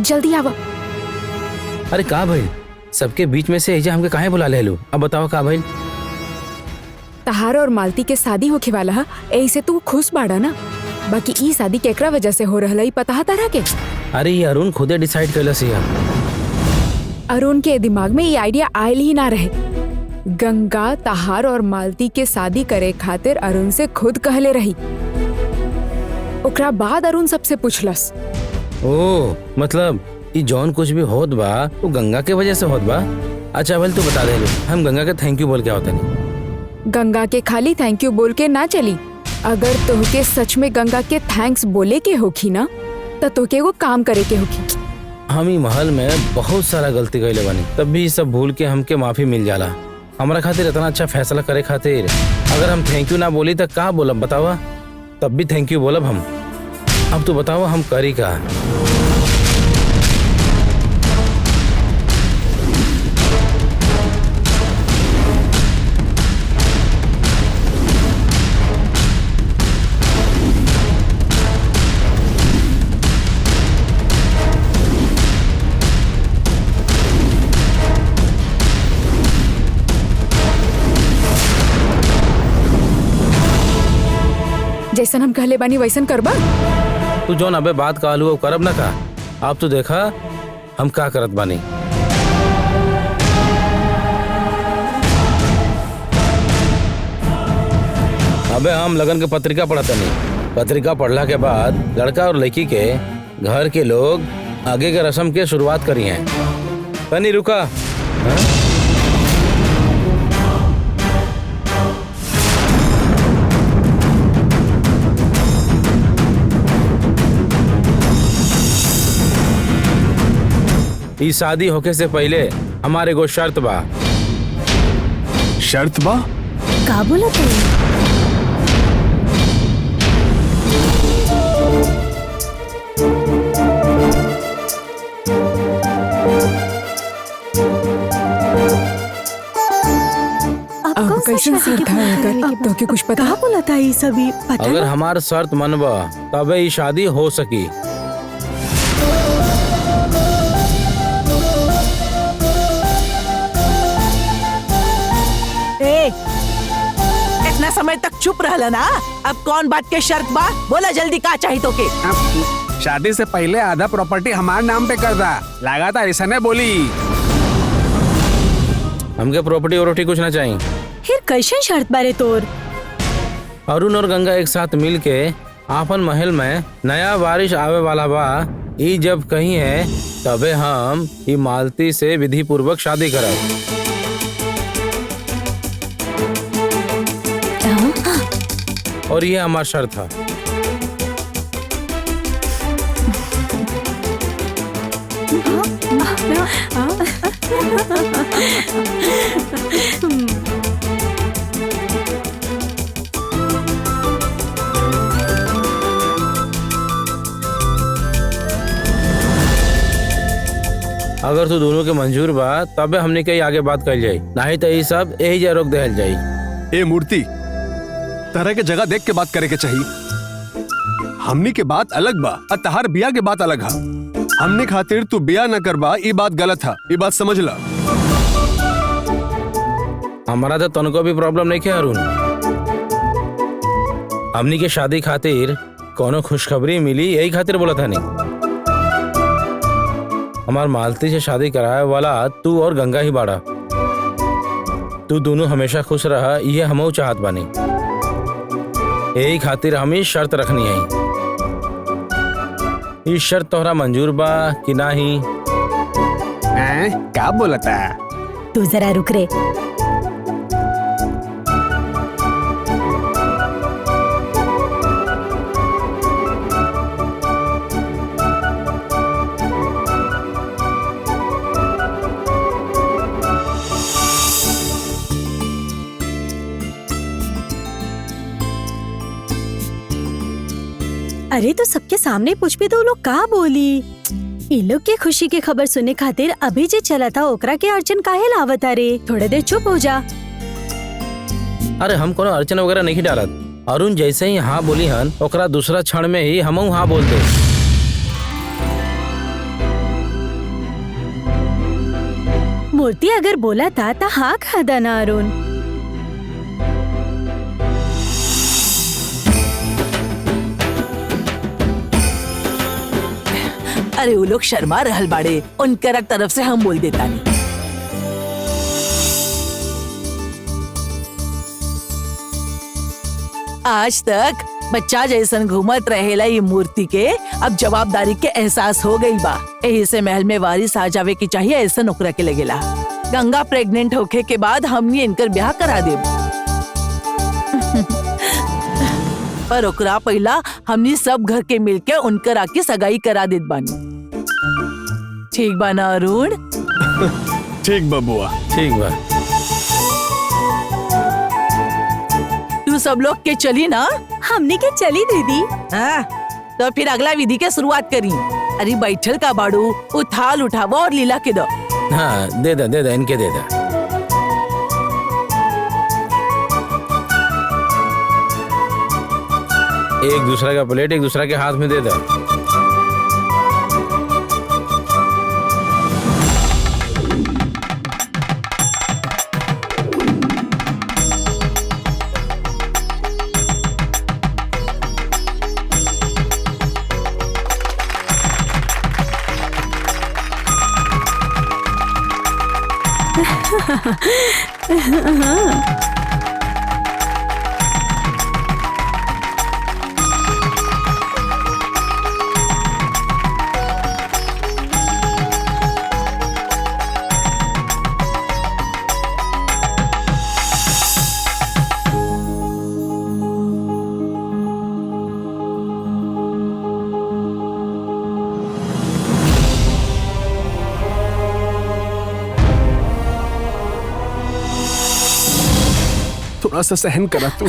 जल्दी आवा। अरे का भाई, सबके बीच में से एजा हमके काहे बुला ले लो? अब बताओ का भाई? तहार और मालती के शादी होखे वाला है, ऐसे तू खुश बाड़ा ना। बाकी ई शादी केकरा वजह से हो रहल है पता है तारा के? अरे ये अरुण खुदे डिसाइड कैलस है। अरुण के दिमाग में ये आइडिया आयल ही ना रहे। गंगा तहार और मालती के शादी करे खातिर अरुण से खुद कहले रही। ओकरा बाद अरुण सबसे पूछलस। ओ मतलब ये जौन कुछ भी होत बा वो गंगा के वजह से होत बा। अच्छा भले तू बता दे लो, हम गंगा के थैंक यू बोल के होता नहीं। गंगा के खाली थैंक यू बोल के ना चली। अगर तोहके सच में गंगा के थैंक्स बोले के होखी ना तो तोहके वो काम करे के होखी। हम ही महल में बहुत सारा गलती कैले बानी, तब भी सब भूल के हमके माफी मिल जाला। हमारा खातिर इतना अच्छा फैसला करे खातिर अगर हम थैंक यू ना बोली तो का बोलब बतावा? तब भी थैंक यू बोलब हम। अब तो बताओ हम करी का? जैसन हम कहले बानी वैसन करबा? तू जौन अबे बात कहलू वो करब ना का? आप तो देखा हम का करत बानी। अबे हम लगन के पत्रिका पढ़ता नहीं। पत्रिका पढ़ला के बाद लड़का और लड़की के घर के लोग आगे के रस्म के शुरुआत करी हैं। तनी रुका। हाँ? इस शादी होके से पहले हमारे को शर्त बा। शर्त बा? का बोला तू? अब कैसे शर्त है? तो के कुछ पता? का बोला था ये सभी पता? अगर हमार शर्त मनबा तबे ये शादी हो सकी। इतना समय तक चुप रहला ना, अब कौन बात के शर्त बा? बोला जल्दी का चाहिए तो के? शादी से पहले आधा प्रॉपर्टी हमारे नाम पे कर दा। लगा था ऐसा नहीं बोली। हमके प्रॉपर्टी और कुछ ना चाहिए। फिर कैसे शर्त बारे तोर? अरुण और गंगा एक साथ मिल के आपन महल में नया बारिश आवे वाला बा। ई जब कहीं है तबे हम ई मालती से विधि पूर्वक शादी करब। और ये हमारा शर्त था। अगर तू दोनों के मंजूर बा तबे हमने कहीं आगे बात कर जाये, नहीं तो ये सब यही जा रोक दहल जाये। ए मूर्ति, तरह के जगह देख के बात करे के चाहिए। हमनी के बात अलग बा और तहार बिया के बात अलग है। हमने खातिर तू बिया न करबा ये बात गलत है, ये बात समझ ला। हमारा तो तनको भी प्रॉब्लम नहीं है अरुण। हमनी के शादी खातिर कोनो खुशखबरी मिली यही खातिर बोला था नहीं। हमार मालती से शादी कराए वाला तू और गंगा ही बाड़ा। तू दोनों हमेशा खुश रहा ये हमऊ चाहत बानी। यही खातिर हमें शर्त रखनी है। इस शर्त तोहरा मंजूर बा कि नहीं? क्या बोला था? तू जरा रुक रे। अरे तो सबके सामने पूछ भी तो लोग का बोली। इन लोग के खुशी की खबर सुनने खातिर अभी जे चला था ओकरा के अर्चन काहे लावत? अरे थोड़े देर चुप हो जा। अरे हम कोनो अर्चन वगैरह नहीं डालत। अरुण जैसे ही हाँ बोली हन ओकरा दूसरा क्षण में ही हमऊ हाँ बोलते। मूर्ति अगर बोला था तो हाँ खादा ना अरुण। अरे वो लोग शर्मा रहल बाड़े, उनकर तरफ से हम बोल देता नहीं। आज तक बच्चा जैसन घूमत रहेला ये मूर्ति के अब जवाबदारी के एहसास हो गई बा। यही से महल में वारिस आ जावे की चाहिए ऐसा नौकरा के लगेला। गंगा प्रेग्नेंट होके के बाद हमने इनकर ब्याह करा दे पर ओकरा पहला हमनी सब घर के मिलके उनकर आके सगाई करा देत बानी। ठीक बा ना अरुण? ठीक बा बुआ। ठीक बा। तू सब लोग के चली ना? हमने के चली दीदी। हाँ, तो फिर अगला विधि के शुरुआत करी। अरे बैठल का बाड़ू, वो थाल उठावा और लीला के दो। हाँ दे दा इनके दे दा। एक दूसरा का प्लेट एक दूसरा के हाथ में दे दा। थोड़ा सा सहन करा तू।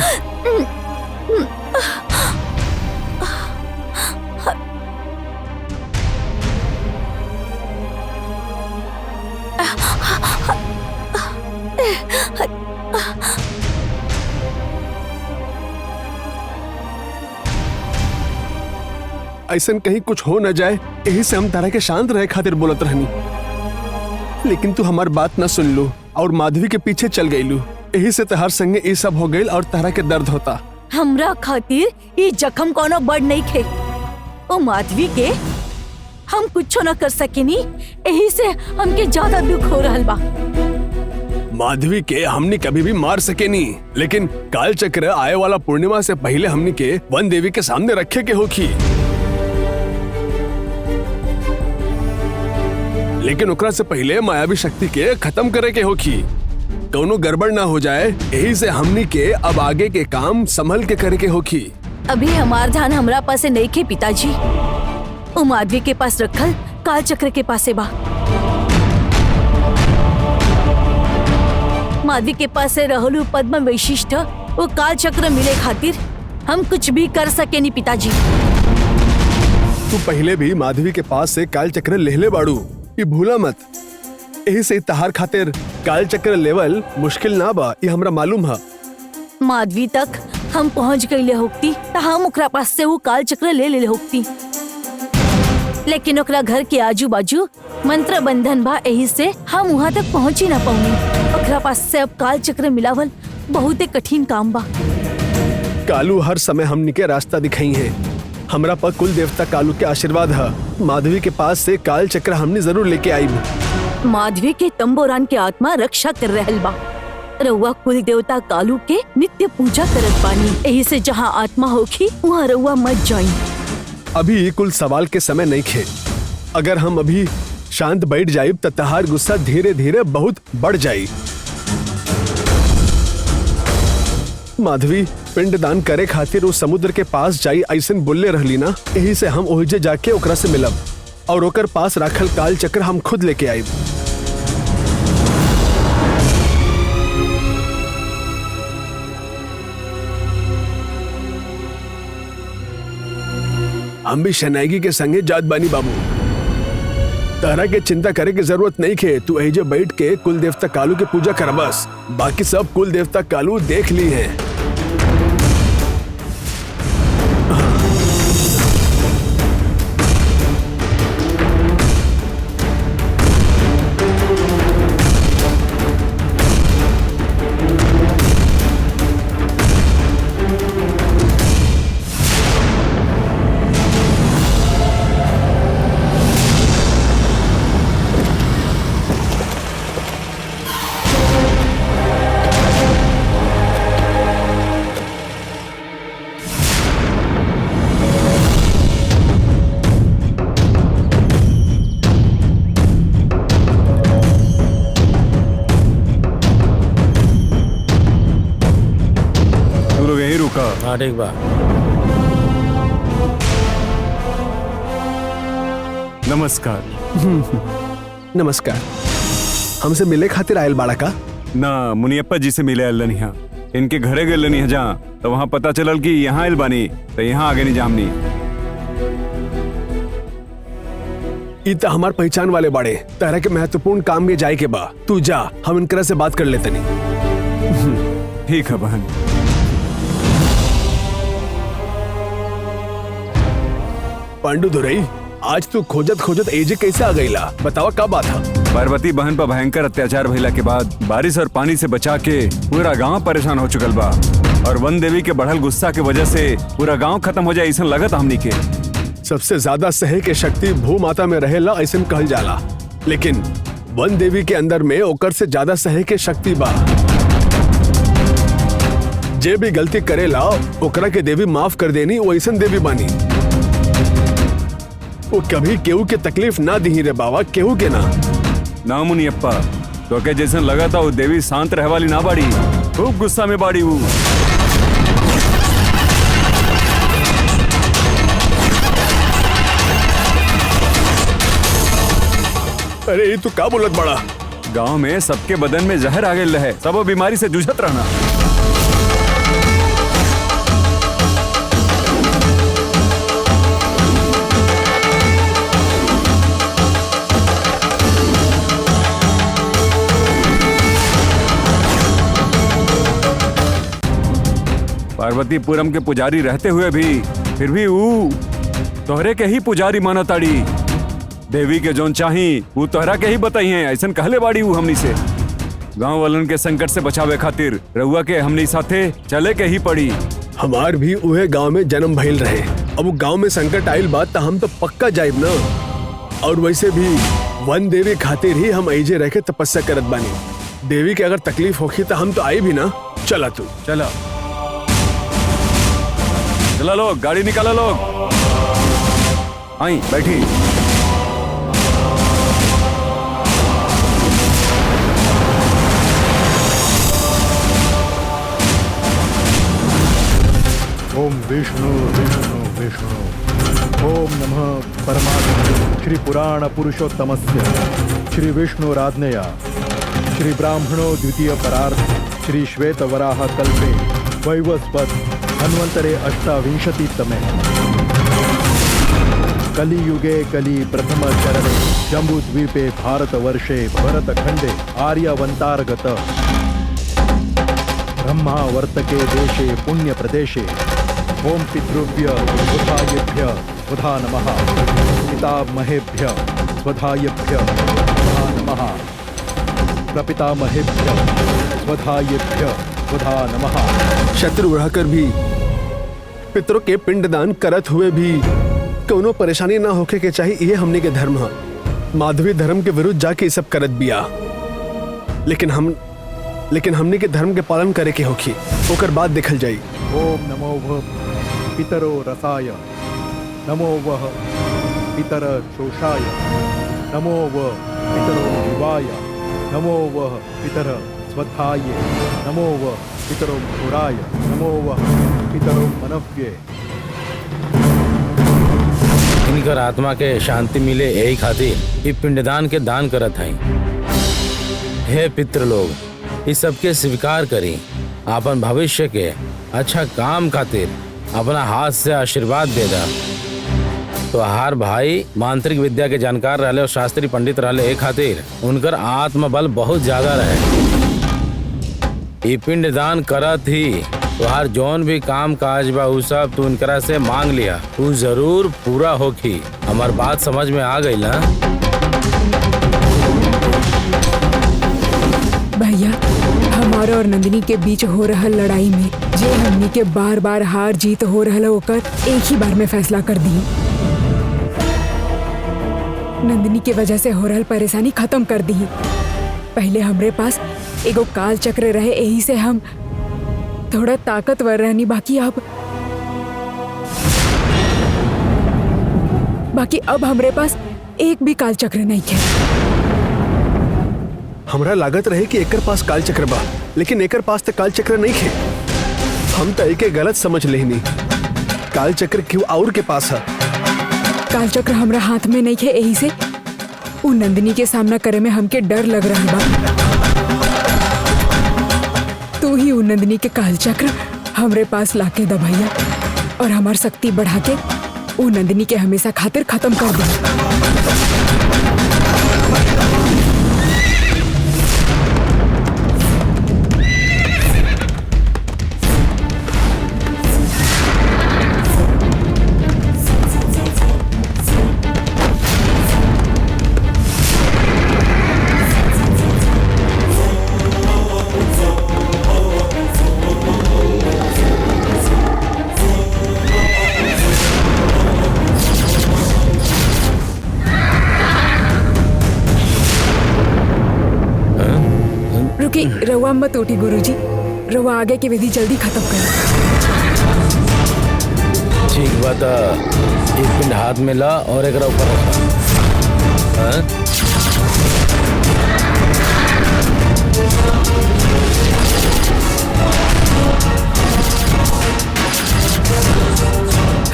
ऐसन कहीं कुछ हो न जाए, यही से हम तारा के शांत रहे खातिर बोलत रहनी, लेकिन तू हमार बात न सुन लू और माधवी के पीछे चल गई लू। यही से तहार संगे ये सब हो गई और तारा के दर्द होता। हमरा खातिर ये जख्म कोनो बड़ नहीं खे। ओ माधवी के हम कुछ न कर सकेनी, यही से हमके ज्यादा दुख हो रहल बा। माधवी के हमनी कभी भी मार सके नहीं, लेकिन काल चक्र आए वाला पूर्णिमा से पहले हमनी के वन देवी के सामने रखे के होखी। लेकिन ओकरा से पहले मायावी शक्ति के खत्म करे के होखी। दोनों गड़बड़ ना हो जाए, यही से हमनी के अब आगे के काम संभल के करे के होखी। अभी हमार ध्यान हमरा पास नहीं खे पिताजी। ओ माधवी के पास रखल काल चक्र के पास बा। माधवी के पास से रहलू पद्म वैशिष्ट वो काल चक्र मिले खातिर हम कुछ भी कर सके नहीं पिताजी। तू पहले भी माधवी के पास से काल चक्र लेहले बाड़ू, ये भूला मत। यही से तहार खातिर काल चक्र लेवल मुश्किल ना बा, ये हमरा मालूम है। माधवी तक हम पहुंच गईले होती तो हम ओकरा पास से वो काल चक्र ले ले होती, लेकिन ओकरा घर के आजू बाजू मंत्र बंधन बा, यही से हम वहाँ तक पहुँच ही ना पाऊंगी। ओकरा पास से अब काल चक्र मिलावल बहुत कठिन काम बा। कालू हर समय हमनी के रास्ता दिखाई है। हमरा पर कुल देवता कालू के आशीर्वाद है। माधवी के पास से काल चक्र हमने जरूर लेके आई। माधवी के तंबोरान के आत्मा रक्षा कर रहल बा। रउआ कुल देवता कालू के नित्य पूजा करत बानी, यही से जहाँ आत्मा होखी वहाँ रउआ मत जाई। अभी कुल सवाल के समय नहीं खे। अगर हम अभी शांत बैठ जाइब तो तहार गुस्सा धीरे धीरे बहुत बढ़ जाई। माधवी पिंडदान करे खातिर उस समुद्र के पास जाई ऐसन बोलले रहली ना, यही से हम ओहिजे जाके ओकरा से मिलब और ओकर पास राखल काल चक्र हम खुद लेके आइब। हम भी शनाइगी के संगे जात बानी बाबू। तारा के चिंता करे की जरूरत नहीं खे। तू एजे बैठ के कुल देवता कालू की पूजा कर बस। बाकी सब कुल देवता कालू देख ली हैं। ठीक बा। नमस्कार। नमस्कार। हमसे मिले खातिर आयल बाड़ा का? ना मुनियप्पा जी से मिले अल्लाह निहा, इनके घरे गए नहीं जहाँ, तो वहाँ पता चलल कि यहाँ आयल बानी, तो यहाँ आगे नहीं जामनी। ई तो हमार पहचान वाले बाड़े, तरह के महत्वपूर्ण काम में जाए के बा। तू जा, हम इनकरा से बात कर लेते नहीं। ठीक है बहन। पांडु धुरई, आज तू खोजत खोजत एजे कैसे आ गईला? बतावा का बात है? पार्वती बहन पर भयंकर अत्याचार भइला के बाद बारिश और पानी से बचा के पूरा गांव परेशान हो चुकल बा, और वन देवी के बढ़ल गुस्सा के वजह से पूरा गांव खत्म हो जाए ऐसा लगत हमनी के। सबसे ज्यादा सहे के शक्ति भू माता में रहेला ऐसा कहल जाला, लेकिन वन देवी के अंदर में ओकर से ज्यादा सहे के शक्ति बा। जे भी गलती करेला ओकरा के देवी माफ कर देनी, वो ऐसा देवी बानी। वो कभी केहू के तकलीफ ना दी रे बाबा, केहू के ना। ना मुनियप्पा, तो के जैसे लगा था वो देवी शांत रहे वाली ना बाड़ी, खूब गुस्सा में बाड़ी वो। अरे ये तू का बोलत बड़ा? गांव में सबके बदन में जहर आ गए रहे, सब वो बीमारी से जूझत रहना। पार्वतीपुरम के पुजारी रहते हुए भी फिर भी वो तोहरे के ही पुजारी माना ताड़ी। देवी के जोन चाही वो तोहरा के ही बताई है, ऐसा कहले बाड़ी वो हमनी से। गांव वालन के संकट से बचावे खातिर रहुआ के हमनी साथे चले के ही पड़ी। हमार भी उहे गांव में जन्म भइल रहे, अब वो गांव में संकट आइल बात तो हम तो पक्का जाइब ना। और वैसे भी वन देवी खातिर ही हम ऐजे रह के तपस्या करत बानी। देवी के अगर तकलीफ होगी तो हम तो आई भी ना। चला तू चला चला लोग, गाड़ी निकाला लोग। आई बैठी। ओम विष्णु विष्णु विष्णु। ओम नमः परमात्मने श्री पुराण पुरुषोत्तमस्य श्री विष्णुराज्ञया श्री ब्राह्मणो द्वितीय परार्थ श्री श्वेत वराह कल्पे वैवस्वत धन्वंतरे अष्टाविंशतितमे कलियुगे कली प्रथम चरणे जम्बूद्वीपे भारतवर्षे भरतखंडे आर्यवंतार्गत ब्रह्मावर्तके देशे पुण्यप्रदेशे ओम पितृभ्य स्वधायेभ्य स्वधा नमः पितामहेभ्य स्वधायेभ्य स्वधा नमः प्रपितामहेभ्य स्वधायेभ्य स्वधा नमः। शत्रु रहकर भी पितरों के पिंडदान करत हुए भी कोनो परेशानी ना होके के चाहिए, ये हमने के धर्म है। माधवी धर्म के विरुद्ध जाके ये सब करत बिया, लेकिन हमने के धर्म के पालन करे के होखी, ओकर बाद देखल जाई। ओम नमो वः पितरो रसाय, नमो वः पितर शोषाय, नमो वः पितरो जीवाय, नमो वः पितर स्वधाये, नमो वः पितरो घोराय, नमो वः पितरो मनव्ये। इनकर आत्मा के शांति मिले यही खातिर ये पिंडदान के दान करत हैं। हे पितृ लोग, इस सबके स्वीकार करी, अपन भविष्य के अच्छा काम खातिर अपना हाथ से आशीर्वाद दे दा। तो हर भाई मांत्रिक विद्या के जानकार रहले और शास्त्री पंडित रहले, एक खातिर उनकर आत्मबल बहुत ज्यादा रहे। ये पिंडदान करत ही तुहार जौन भी काम काज बा उ सब तू इनकरा से मांग लिया, तू जरूर पूरा होखी। हमार बात समझ में आ गई ना? भैया, हमारा और नंदिनी के बीच हो रहल लड़ाई में जे हमनी के बार बार हार जीत हो रहल होकर एक ही बार में फैसला कर दी। नंदिनी के वजह से हो रहल परेशानी खत्म कर दी। पहले हमरे पास एगो काल चक्र रहे, यही से हम थोड़ा ताकतवर रहनी, बाकी अब हमरे पास एक भी काल चक्र नहीं है। हमरा लागत रहे कि एकर पास काल चक्र बा, लेकिन एकर पास तो काल चक्र नहीं है। हम तो एक गलत समझ लेनी। काल चक्र क्यों और के पास है? काल चक्र हमरा हाथ में नहीं है, यही से उ नंदिनी के सामना करे में हमके डर लग रहा बा। तू ही उ नंदिनी के काल चक्र हमरे पास लाके द भैया, और हमार शक्ति बढ़ा के उ नंदिनी के हमेशा खातिर खत्म कर दे। रुकी, रवा मत उठी गुरुजी, रवा आगे की विधि जल्दी खत्म कर। ठीक बात, एक पिंड हाथ में ला और एक ऊपर रखा। हाँ?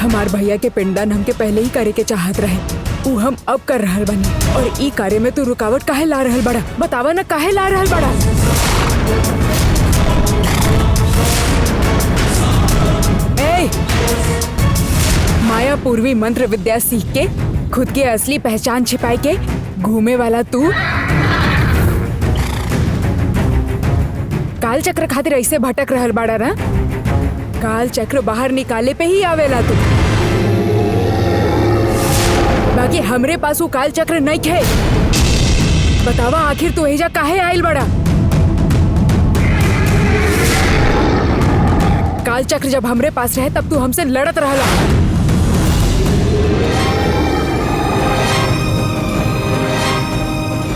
हमार भैया के पिंडदान हमके पहले ही करे के चाहत रहे, उ हम अब कर रहल बनी, और ई कार्य में तू रुकावट काहे ला रहल बड़ा? बतावा ना, काहे ला रहल बड़ा? ए, माया पूर्वी मंत्र विद्या सीख के खुद की असली पहचान छिपाए के घूमे वाला तू काल चक्र खातिर ऐसे भटक रहल बाड़ा ना? काल चक्र बाहर निकाले पे ही आवेला तू, बाकी हमरे पास वो काल चक्र नहीं थे। बतावा आखिर तू एजा काहे आइल बड़ा? काल चक्र जब हमरे पास रहे तब तू हमसे लड़त रहला,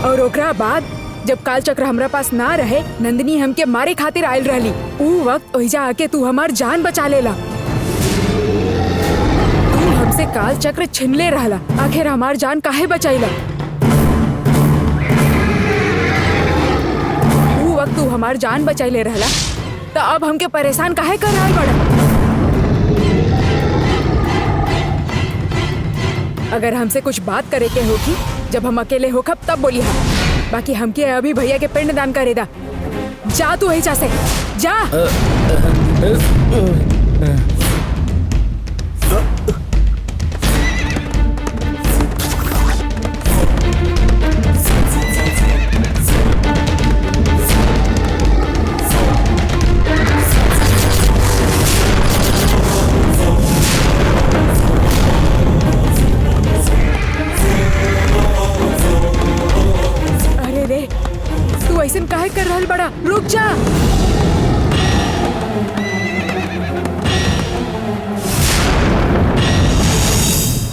और ओकरा बाद जब काल चक्र हमरा पास ना रहे, नंदिनी हमके मारे खातिर आयल रहली। ऊ वक्त ओहिजा आके तू हमार जान बचा लेला। तू हमसे काल चक्र छिनले रहला, आखिर हमार जान काहे बचाइला? ऊ वक्त तू हमार जान बचाइले रहला, तो अब हमके परेशान काहे कर रहल बड़ा? अगर हमसे कुछ बात करे के होगी जब हम अकेले होखब तब बोली हा, बाकी हमके अभी भैया के पिंड दान करे दा। जा तू एजा से, जा। ऐसन काहे कर रहल बड़ा? रुक जा।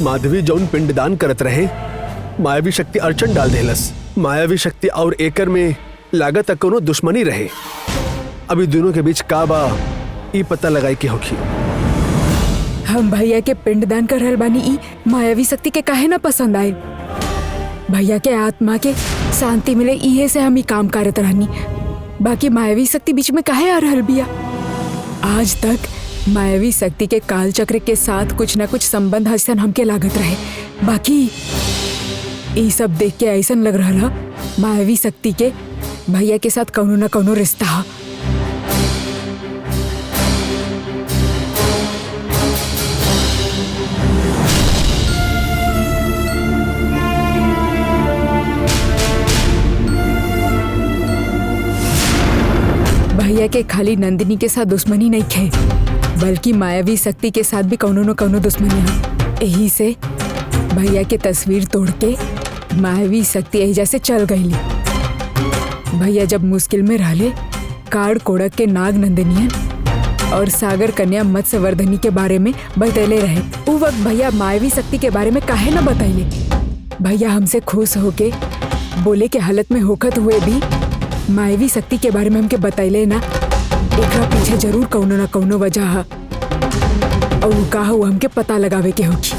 माधवी जौन पिंडदान करत रहे, मायावी शक्ति अर्चन डाल देलस। मायावी शक्ति और एकर में लागत कोनो दुश्मनी रहे। अभी दोनों के बीच का बा ई पता लगाई के होखी। हम भैया के पिंडदान कर रहल बानी, ई मायावी शक्ति के काहे ना पसंद आए? भैया के आत्मा के शांति मिले, इहे से हम ही काम करत रहनी। बाकी मायावी शक्ति बीच में काहे आ रहल बिया? आज तक मायावी शक्ति के काल चक्र के साथ कुछ न कुछ संबंध ऐसन हमके लागत रहे। बाकी ये सब देख के ऐसन लग रहा मायावी शक्ति के भैया के साथ कौनो न कौनो रिश्ता है। भैया के खाली नंदिनी के साथ दुश्मनी नहीं खे, बल्कि मायावी शक्ति के साथ भी कौनो न कौनो दुश्मनी है। यही से भैया के तस्वीर तोड़ के मायावी शक्ति एहिजा से चल गईली। भैया जब मुश्किल में रहले, काड़ कोड़क के नाग नंदिनियन और सागर कन्या मत्स्यवर्धनी के बारे में बतैले रहे। उ वक्त भैया मायावी शक्ति के बारे में काहे न बतैले? भैया हमसे खुश होके बोले के हालत में होखत हुए भी मायावी शक्ति के बारे में हमके बतैले ना, एकरा पीछे जरूर कौनो न कौनो वजह है, और का हमके पता लगावे के होगी।